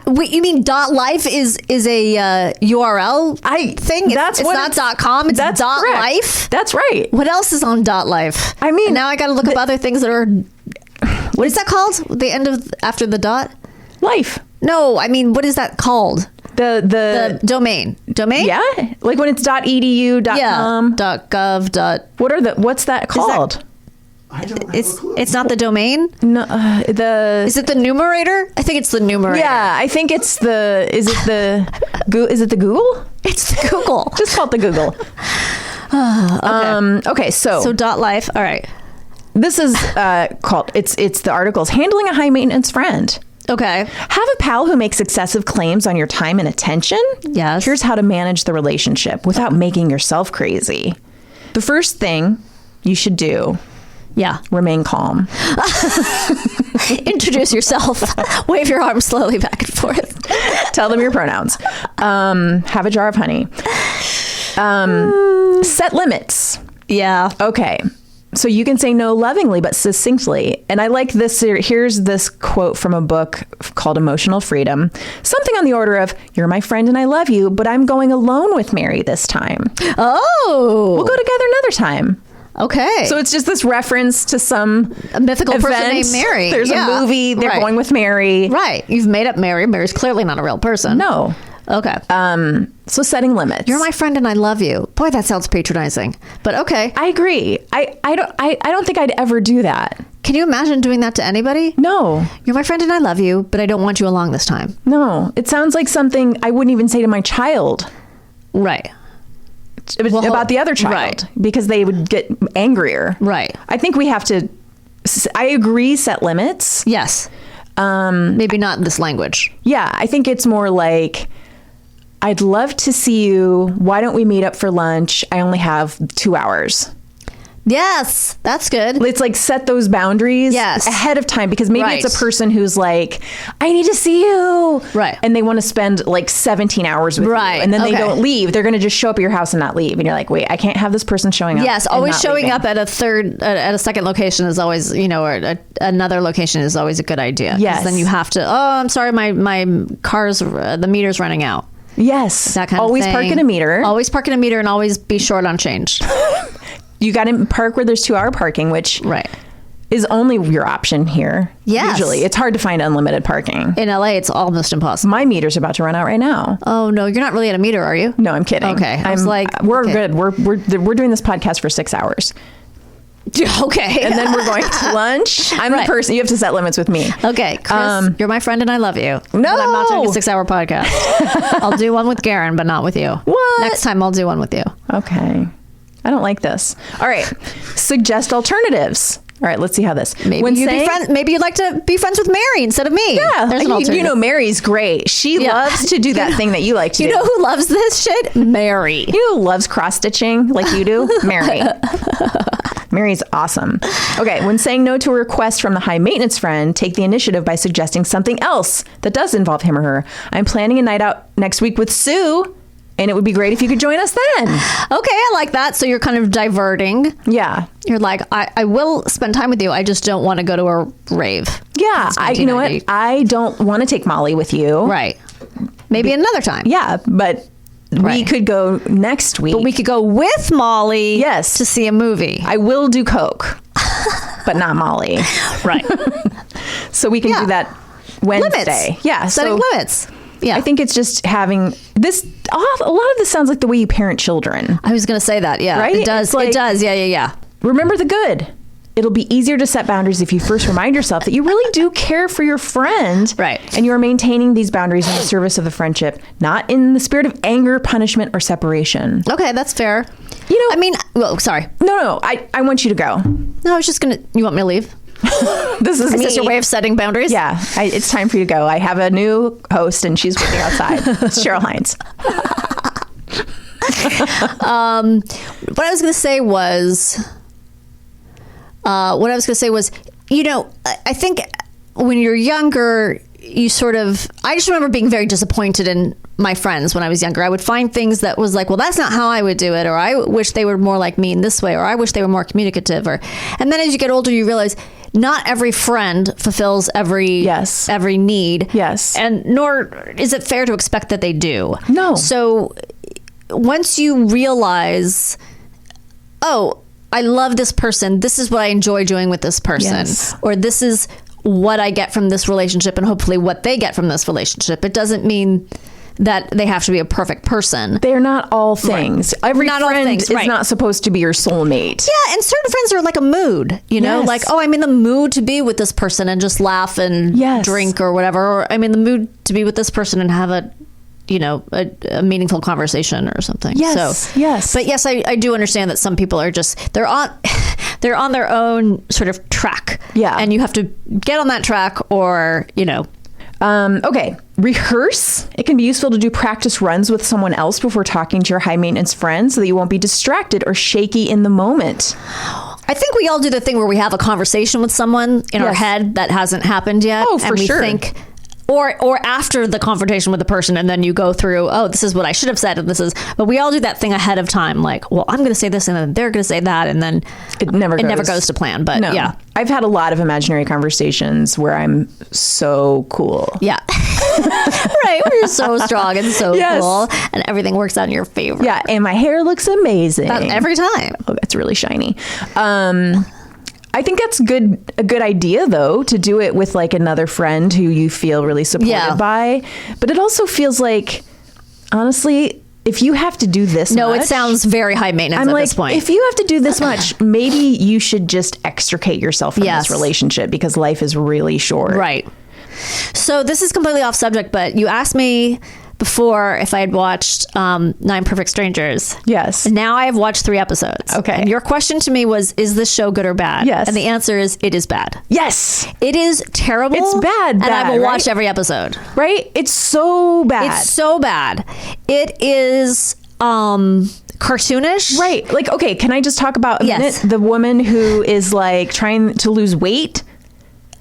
Wait, you mean .life is a URL thing? That's it's what not .com. It's that's correct. .life. That's right. What else is on .life? I mean, and now I got to look up other things that are. What is that called? The end of after the dot? Life. No, I mean, what is that called? The domain. Domain? yeah, like when it's .edu, .com. .gov. What's that called? I don't have a clue. It's not the domain. No, Is it the numerator? I think it's the numerator. yeah, I think it's the. Is it the Google? It's the Google. Just call it the Google. Okay, so So .life. All right. this is called. It's the article's handling a high maintenance friend. Okay. Have a pal who makes excessive claims on your time and attention? Yes. Here's how to manage the relationship without making yourself crazy. The first thing you should do, Yeah. remain calm. Introduce yourself. Wave your arms slowly back and forth. Tell them your pronouns. Have a jar of honey. Set limits. Yeah. Okay. So you can say no lovingly, but succinctly. And I like this. Here's this quote from a book called Emotional Freedom. Something on the order of, you're my friend and I love you, but I'm going alone with Mary this time. Oh. We'll go together another time. Okay. So it's just this reference to some a mythical person event. named Mary. There's Yeah. a movie. They're Right. going with Mary. Right. You've made up Mary. Mary's clearly not a real person. No. Okay. So setting limits. You're my friend and I love you. Boy, that sounds patronizing. But okay. I agree. I don't think I'd ever do that. Can you imagine doing that to anybody? No. You're my friend and I love you, but I don't want you along this time. No. It sounds like something I wouldn't even say to my child. Right. About the other child. Right. Because they would get angrier. Right. I think we have to, I agree, set limits. Yes. Maybe not in this language. Yeah. I think it's more like, I'd love to see you. Why don't we meet up for lunch? I only have 2 hours. Yes, that's good. It's like set those boundaries ahead of time, because maybe it's a person who's like, I need to see you. Right. And they want to spend like 17 hours with you. And then they don't leave. They're going to just show up at your house and not leave. And you're like, wait, I can't have this person showing up. Yes, always showing up at at a second location is always, or another location is always a good idea. Yes. Then you have to, I'm sorry, my car's, the meter's running out. Yes. That kind always of thing. Park in a meter. Always park in a meter and always be short on change. You got to park where there's 2-hour parking, which is only your option here. Yes. Usually. It's hard to find unlimited parking. In LA, it's almost impossible. My meter's about to run out right now. Oh, no, you're not really at a meter, are you? No, I'm kidding. Okay. I was like, we're good. We're doing this podcast for 6 hours. Okay. And then we're going to lunch. I'm the person. You have to set limits with me. Okay. Chris, you're my friend and I love you. No. But I'm not doing a 6-hour podcast. I'll do one with Garen, but not with you. What? Next time I'll do one with you. Okay. I don't like this. All right. Suggest alternatives. All right. Let's see how this. Maybe you'd like to be friends with Mary instead of me. Yeah. There's an alternative. Mary's great. She loves to do that thing that you like to do. You know who loves this shit? Mary. You know who loves cross-stitching like you do? Mary. Mary's awesome. Okay, when saying no to a request from the high maintenance friend, take the initiative by suggesting something else that does involve him or her. I'm planning a night out next week with Sue, and it would be great if you could join us then. Okay, I like that. So you're kind of diverting. Yeah. You're like, I will spend time with you. I just don't want to go to a rave. Yeah. You know what? I don't want to take Molly with you. Right. Maybe another time. Yeah, but we could go next week. But we could go with Molly. Yes. To see a movie. I will do Coke, but not Molly. Right. So we can do that Wednesday. Limits. Yeah. Setting limits. Yeah. I think it's just having this. A lot of this sounds like the way you parent children. I was going to say that. Yeah. Right? It does. Like, it does. Yeah. Remember the good. It'll be easier to set boundaries if you first remind yourself that you really do care for your friend. Right. And you are maintaining these boundaries in the service of the friendship, not in the spirit of anger, punishment, or separation. Okay, that's fair. Sorry. No. I want you to go. No, I was just going to. You want me to leave? This is Is me. this your way of setting boundaries? Yeah. It's time for you to go. I have a new host and she's waiting outside. It's Cheryl Hines. What I was going to say was... I think when you're younger, you sort of... I just remember being very disappointed in my friends when I was younger. I would find things that was like, well, that's not how I would do it, or I wish they were more like me in this way, or I wish they were more communicative. And then as you get older, you realize not every friend fulfills every need. Yes. And nor is it fair to expect that they do. No. So once you realize, oh, I love this person. This is what I enjoy doing with this person. Yes. Or this is what I get from this relationship and hopefully what they get from this relationship. It doesn't mean that they have to be a perfect person. They're not all things. Right. Every not friend all things, is not supposed to be your soulmate. Yeah, and certain friends are like a mood, Yes. like, oh, I'm in the mood to be with this person and just laugh and drink or whatever. Or I'm in the mood to be with this person and have a meaningful conversation or something. Yes. So, yes. But yes, I do understand that some people are just, they're on their own sort of track. Yeah. And you have to get on that track or, Okay. Rehearse. It can be useful to do practice runs with someone else before talking to your high maintenance friend so that you won't be distracted or shaky in the moment. I think we all do the thing where we have a conversation with someone in our head that hasn't happened yet. Oh, for and we sure. think, or after the confrontation with the person, and then you go through, oh, this is what I should have said, and this is. But we all do that thing ahead of time, like, well, I'm going to say this, and then they're going to say that, and then it never goes to plan. But no. yeah, I've had a lot of imaginary conversations where I'm so cool. Yeah, right. Where you're so strong and so cool, and everything works out in your favor. Yeah, and my hair looks amazing every time. Oh, that's really shiny. I think that's a good idea, though, to do it with like another friend who you feel really supported by. But it also feels like honestly, if you have to do this No, much, it sounds very high maintenance I'm at like, this point. if you have to do this much, maybe you should just extricate yourself from Yes. this relationship because life is really short. Right. So this is completely off subject, but you asked me before if I had watched 9 Perfect Strangers. Yes. And now I have watched 3 episodes. Okay. And your question to me was, is this show good or bad? Yes. And the answer is, it is bad. Yes. It is terrible. It's bad, And I will right? watch every episode. Right? It's so bad. It's so bad. It is cartoonish. Right. Like, okay, can I just talk about a Yes. minute? The woman who is like trying to lose weight.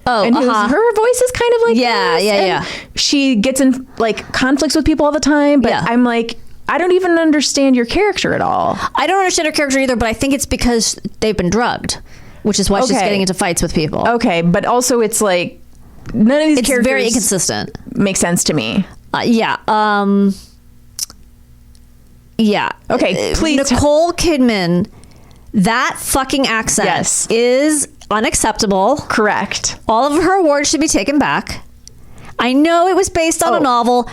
Oh, And her voice is kind of like Yeah, this, yeah, and yeah. she gets in like conflicts with people all the time, but Yeah. I'm like, I don't even understand your character at all. I don't understand her character either, but I think it's because they've been drugged, which is why she's Okay. getting into fights with people. Okay, but also it's like none of these It's characters very inconsistent. make sense to me. Yeah. Yeah. Okay, please Nicole Kidman, that fucking accent Yes. is unacceptable. Correct. All of her awards should be taken back. I know it was based on a novel.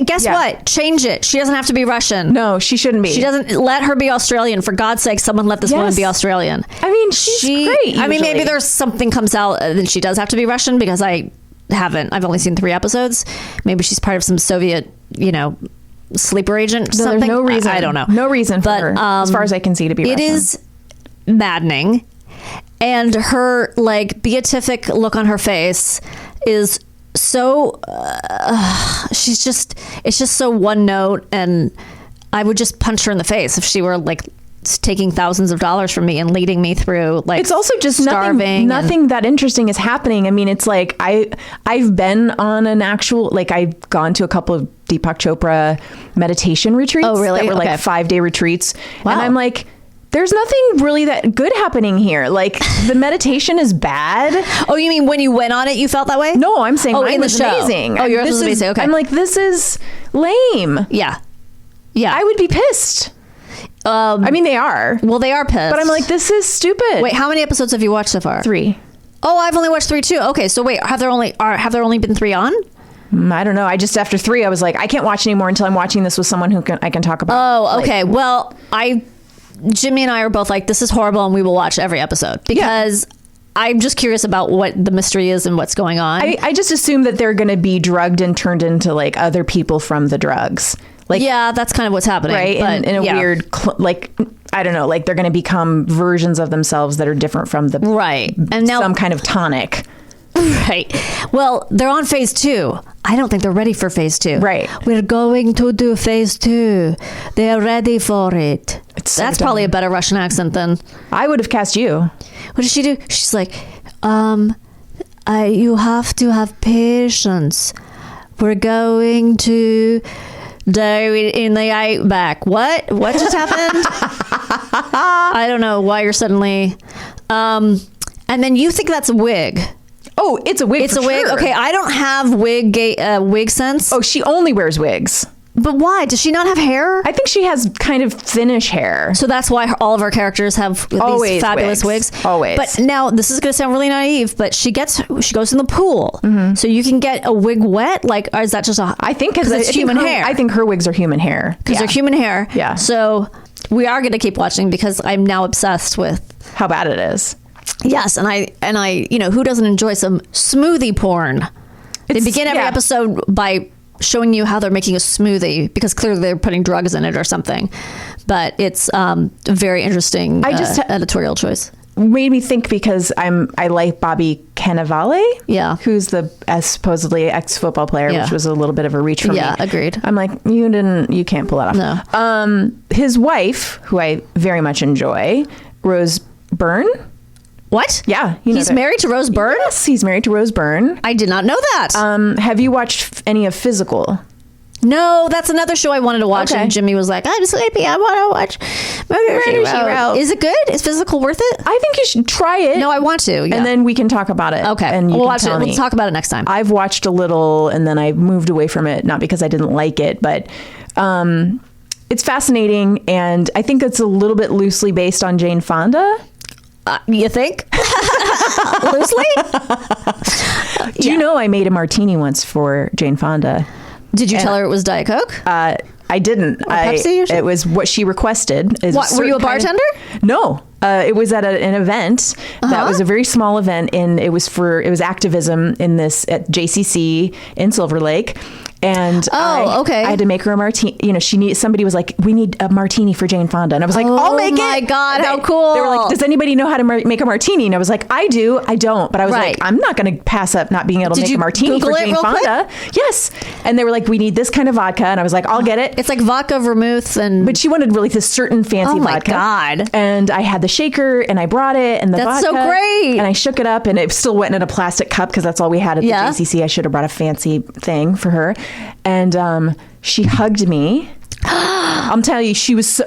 Guess Yeah. what? Change it. She doesn't have to be Russian. No, she shouldn't be. She doesn't. Let her be Australian. For God's sake, someone let this woman Yes. be Australian. I mean, she's great. I mean, maybe usually. there's something comes out that she does have to be Russian because I've only seen 3 episodes. Maybe she's part of some Soviet, sleeper agent or No, something. there's no reason. I don't know. No reason for But, her, as far as I can see, to be It Russian. is maddening. And her like beatific look on her face is so it's just so one note, and I would just punch her in the face if she were like taking thousands of dollars from me and leading me through like It's also just starving nothing that interesting is happening. I mean, it's like I've been on an actual, like I've gone to a couple of Deepak Chopra meditation retreats. Oh, really? That were Okay. like 5-day retreats. Wow. And I'm like, there's nothing really that good happening here. Like the meditation is bad. Oh, you mean when you went on it, you felt that way? No, I'm saying mine in the was show. amazing. Oh, you're This supposed to be is- saying, okay. I'm like, this is lame. Yeah. Yeah. I would be pissed. I mean, they are. Well, they are pissed. But I'm like, this is stupid. wait, how many episodes have you watched so far? 3. Oh, I've only watched 3 too. Okay, so wait, have there only been 3 on? I don't know. I just, after 3, I was like, I can't watch anymore until I'm watching this with someone who I can talk about. Oh, okay. Well, Jimmy and I are both like, this is horrible, and we will watch every episode because I'm just curious about what the mystery is and what's going on. I just assume that they're going to be drugged and turned into like other people from the drugs. Like, yeah, that's kind of what's happening. right. But, in a yeah. weird, like, I don't know, like they're going to become versions of themselves that are different from the Right. And now, some kind of tonic. right. Well, they're on phase 2. I don't think they're ready for phase 2. Right. We're going to do phase 2. They are ready for it. It's so That's probably a dumb. better Russian accent than. I would have cast you. What does she do? She's like, you have to have patience. We're going to do it in the outback. What just happened? I don't know why you're suddenly. And then you think that's a wig. Oh, it's a wig. It's for a wig. sure. Okay, I don't have wig sense. Oh, she only wears wigs. But why? Does she not have hair? I think she has kind of thinnish hair. So that's why all of our characters have these Always fabulous wigs. wigs. Always. But now this is going to sound really naive, but she goes in the pool, so you can get a wig wet. Like, or is that just a? I think because it's human hair. I think her wigs are human hair. Because they're human hair. Yeah. So we are going to keep watching because I'm now obsessed with. How bad it is. Yes, and I, who doesn't enjoy some smoothie porn? They begin every episode by showing you how they're making a smoothie because clearly they're putting drugs in it or something. But it's a very interesting editorial choice. Made me think because I like Bobby Cannavale, Yeah. who's the supposedly ex-football player, Yeah. which was a little bit of a reach for me. Yeah, agreed. I'm like, you can't pull that off. No. His wife, who I very much enjoy, Rose Byrne. What? Yeah, He's married to Rose Byrne? Yes, he's married to Rose Byrne. I did not know that. Have you watched any of Physical? No, that's another show I wanted to watch, Okay. and Jimmy was like, I'm sleepy, I want to watch Murder, She Wrote. Is it good? Is Physical worth it? I think you should try it. No, I want to. Yeah. And then we can talk about it. Okay. And you we'll can watch it. tell me. We'll talk about it next time. I've watched a little and then I moved away from it, not because I didn't like it, but it's fascinating. And I think it's a little bit loosely based on Jane Fonda. You think? Loosely? Do you know I made a martini once for Jane Fonda? Did you tell her it was Diet Coke? I I didn't. Pepsi or something? It was what she requested. Is What, were you a bartender? No. It was at an event that was a very small event, and it was activism at JCC in Silver Lake. And okay. I had to make her a martini. You know, somebody was like, we need a martini for Jane Fonda. And I was like, I'll make it. Oh my God, how cool. They were like, does anybody know how to make a martini? And I was like, I do. I don't. But I was like, I'm not going to pass up not being able to make a martini Google for it Jane real Fonda. quick? Yes. And they were like, we need this kind of vodka. And I was like, I'll get it. It's like vodka, vermouth, and... But she wanted really this certain fancy vodka. Oh my God. And I had the shaker and I brought it and the That's vodka. so great. And I shook it up and it still went in a plastic cup because that's all we had at the JCC. I should have brought a fancy thing for her. And she hugged me. I'm telling you,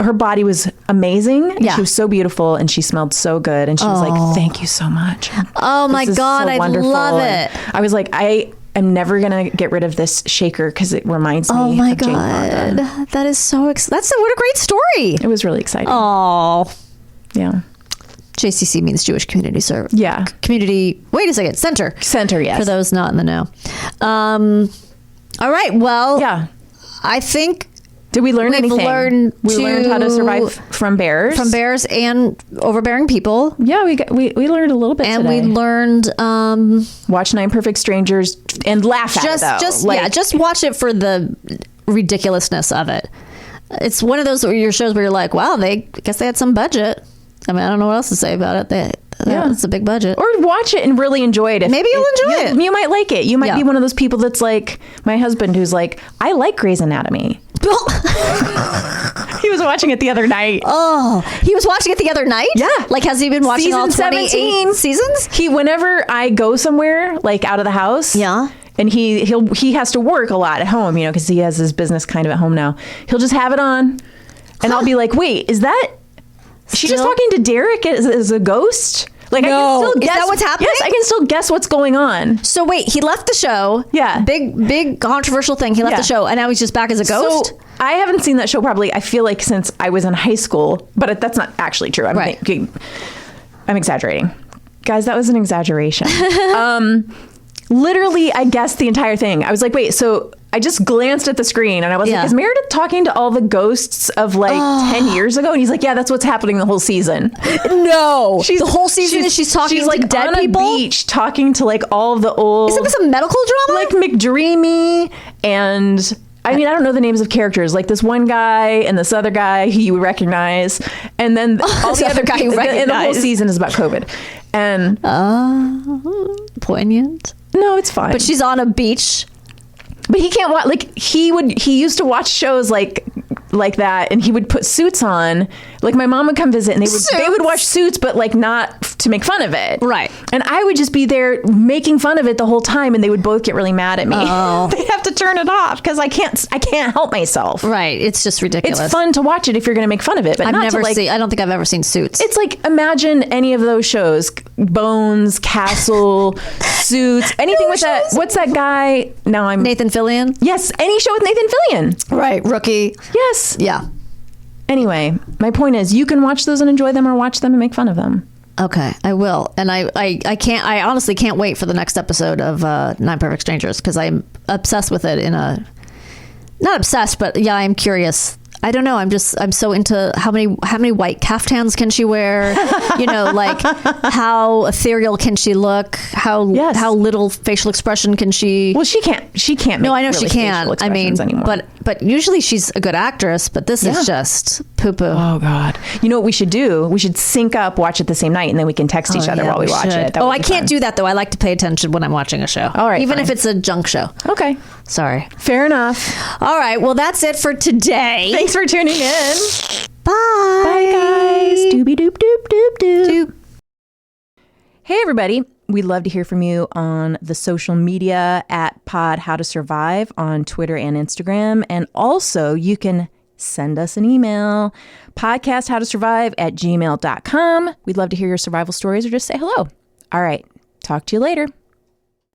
her body was amazing. Yeah. She was so beautiful and she smelled so good. And she was like, thank you so much. Oh my God, I love it. And I was like, I'm never going to get rid of this shaker because it reminds me Oh my of Jane Fonda. God. That is so what a great story. It was really exciting. Oh. Yeah. JCC means Jewish Community Service. Yeah. Wait a second. Center. Center, yes. For those not in the know. All right. Well, yeah. I think did we learn anything? We learned how to survive from bears. From bears and overbearing people. Yeah, we learned a little bit and today. We learned watch 9 Perfect Strangers and laugh at it though. Just watch it for the ridiculousness of it. It's one of those your shows where you're like, wow, I guess they had some budget. I mean, I don't know what else to say about it. It's a big budget. Or watch it and really enjoy it. Maybe you'll enjoy it. You might like it. You might be one of those people that's like my husband who's like, I like Grey's Anatomy. He was watching it the other night. Oh, he was watching it the other night? Yeah. Like, has he been watching all 28 seasons? Whenever I go somewhere, like out of the house. Yeah. And he has to work a lot at home, you know, because he has his business kind of at home now. He'll just have it on. And I'll be like, wait, is she just talking to Derek as a ghost? Like, no. I can still guess. Is that what's happening? Yes, I can still guess what's going on. So wait, he left the show. Yeah. Big controversial thing. He left the show and now he's just back as a ghost? So I haven't seen that show probably, I feel like, since I was in high school. But that's not actually true. I'm exaggerating. Guys, that was an exaggeration. Literally, I guessed the entire thing. I was like, wait, so I just glanced at the screen and I was like, is Meredith talking to all the ghosts of like 10 years ago? And he's like, yeah, that's what's happening the whole season. No. The whole season she's talking to like dead on people? A beach talking to like all of the old... Isn't this a medical drama? Like McDreamy and... I mean, I don't know the names of characters. Like this one guy and this other guy who you would recognize. And then all the other guy you recognize. And the whole season is about COVID. And... poignant. No, it's fine. But she's on a beach. But he can't watch, like, he used to watch shows like that, and he would put Suits on. Like, my mom would come visit, and they would watch Suits, but like not to make fun of it. Right. And I would just be there making fun of it the whole time, and they would both get really mad at me. Oh. They have to turn it off because I can't help myself. Right. It's just ridiculous. It's fun to watch it if you're going to make fun of it, but I don't think I've ever seen Suits. It's like, imagine any of those shows: Bones, Castle, Suits, anything with that. What's that guy? Now I'm Nathan Fillion. Yes, any show with Nathan Fillion. Right. Rookie. Yes. Yeah. Anyway, my point is, you can watch those and enjoy them, or watch them and make fun of them. Okay, I will. And I honestly can't wait for the next episode of 9 Perfect Strangers because I'm obsessed with it not obsessed, but yeah, I'm curious. I don't know. I'm so into how many white caftans can she wear? You know, like how ethereal can she look? How little facial expression can she? Well, she can't. No, I know really she can. I mean, anymore. but usually she's a good actress. But this is just poo poo. Oh God! You know what we should do? We should sync up, watch it the same night, and then we can text each other while we watch it. I can't do that though. I like to pay attention when I'm watching a show. All right, even if it's a junk show. Okay. Sorry. Fair enough. All right. Well, that's it for today. Thanks for tuning in. Bye. Bye, guys. Doobie doop doop doop doop. Hey, everybody. We'd love to hear from you on the social media at Pod How to Survive on Twitter and Instagram. And also, you can send us an email, podcasthowtosurvive@gmail.com. We'd love to hear your survival stories or just say hello. All right. Talk to you later.